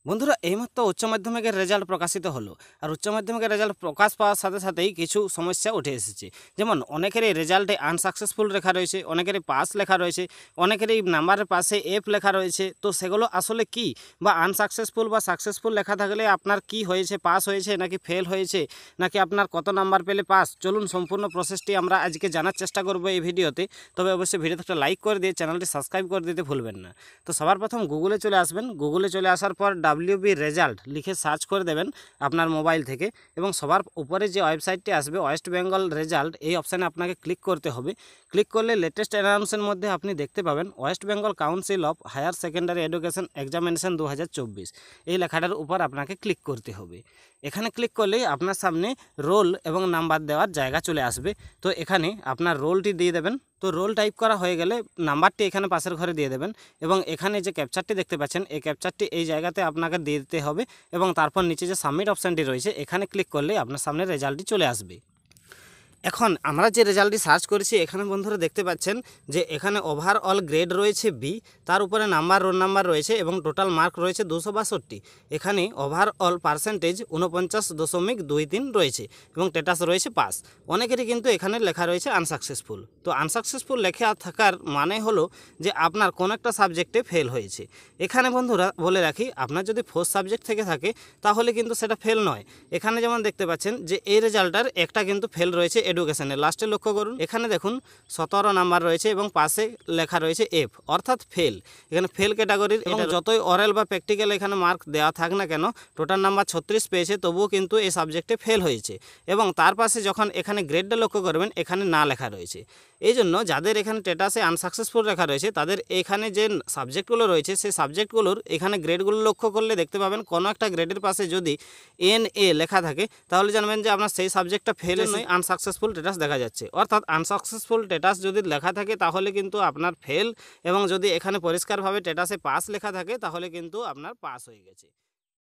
বন্ধুরা এইমাত্র উচ্চ মাধ্যমিকের রেজাল্ট প্রকাশিত হলো। আর উচ্চ মাধ্যমিকের রেজাল্ট প্রকাশ পাওয়ার সাথে সাথেই কিছু সমস্যা উঠে এসেছে। যেমন অনেকেরই রেজাল্টে আনসাকসেসফুল লেখা রয়েছে, অনেকেরই পাস লেখা রয়েছে, অনেকেরই নাম্বারের পাশে এফ লেখা রয়েছে। তো সেগুলো আসলে কি, বা আনসাকসেসফুল বা সাকসেসফুল লেখা থাকলে আপনার কি হয়েছে, পাস হয়েছে নাকি ফেল হয়েছে, নাকি আপনার কত নাম্বার পেলে পাস, চলুন সম্পূর্ণ প্রসেসটি আমরা আজকে জানার চেষ্টা করব এই ভিডিওতে। তবে অবশ্যই ভিডিওতে একটা লাইক করে দিয়ে চ্যানেলটি সাবস্ক্রাইব করে দিতে ভুলবেন না। তো সবার প্রথম গুগলে চলে আসবেন। গুগলে চলে আসার পর WB রেজাল্ট লিখে সার্চ করে দেবেন আপনার মোবাইল থেকে, এবং সবার উপরে যে ওয়েবসাইটটি আসবে ওয়েস্ট বেঙ্গল রেজাল্ট, এই অপশানে আপনাকে ক্লিক করতে হবে। ক্লিক করলে লেটেস্ট অ্যানাউন্সের মধ্যে আপনি দেখতে পাবেন West Bengal council of higher secondary education examination 2024, এই লেখাটার উপর আপনাকে ক্লিক করতে হবে। এখানে ক্লিক করলেই আপনার সামনে রোল এবং নাম্বার দেওয়ার জায়গা চলে আসবে। তো এখানে আপনার রোলটি দিয়ে দেবেন। তো রোল টাইপ করা হয়ে গেলে নাম্বারটি এখানে পাশের ঘরে দিয়ে দেবেন, এবং এখানে যে ক্যাপচারটি দেখতে পাচ্ছেন এই ক্যাপচারটি এই জায়গাতে আপনাকে দিয়ে দিতে হবে, এবং তারপর নিচে যে সাবমিট অপশানটি রয়েছে এখানে ক্লিক করলে আপনার সামনে রেজাল্টটি চলে আসবে। এখন আমরা যে রেজাল্টটি সার্চ করেছি এখানে বন্ধুরা দেখতে পাচ্ছেন যে এখানে ওভারঅল গ্রেড রয়েছে বি, তার উপরে নাম্বার রোল নাম্বার রয়েছে এবং টোটাল মার্ক রয়েছে 262। এখানে ওভারঅল পার্সেন্টেজ 49.23 রয়েছে এবং স্ট্যাটাস রয়েছে পাস। অনেকেরই কিন্তু এখানে লেখা রয়েছে আনসাকসেসফুল। তো আনসাকসেসফুল লেখা থাকার মানে হলো যে আপনার কোনো একটা সাবজেক্টে ফেল হয়েছে। এখানে বন্ধুরা বলে রাখি, আপনার যদি ফোর্থ সাবজেক্ট থেকে থাকে তাহলে কিন্তু সেটা ফেল নয়। এখানে যেমন দেখতে পাচ্ছেন যে এই রেজাল্টটার একটা কিন্তু ফেল রয়েছে এডুকেশনে। লাস্টে লক্ষ্য করুন, এখানে দেখুন 17 নাম্বার রয়েছে এবং পাশে লেখা রয়েছে এফ, অর্থাৎ ফেল। এখানে ফেল ক্যাটাগরির, এবং যতই অরেল বা প্র্যাকটিক্যাল এখানে মার্ক দেওয়া থাক না কেন, টোটাল নাম্বার 36 পেয়েছে, তবুও কিন্তু এই সাবজেক্টে ফেল হয়েছে। এবং তার পাশে যখন এখানে গ্রেডটা লক্ষ্য করবেন এখানে না লেখা রয়েছে। এই জন্য যাদের এখানে স্ট্যাটাসে আনসাকসেসফুল লেখা রয়েছে তাদের এখানে যে সাবজেক্টগুলো রয়েছে সেই সাবজেক্টগুলোর এখানে গ্রেডগুলো লক্ষ্য করলে দেখতে পাবেন কোনো একটা গ্রেডের পাশে যদি NA লেখা থাকে তাহলে জানবেন যে আপনার সেই সাবজেক্টটা ফেল নয়, আনসাকসেসফুল স্ট্যাটাস দেখা যাচ্ছে। অর্থাৎ আনসাকসেসফুল স্ট্যাটাস যদি লেখা থাকে তাহলে কিন্তু আপনার ফেল, এবং যদি এখানে পরিষ্কারভাবে স্ট্যাটাসে পাস লেখা থাকে তাহলে কিন্তু আপনার পাস হয়ে গেছে।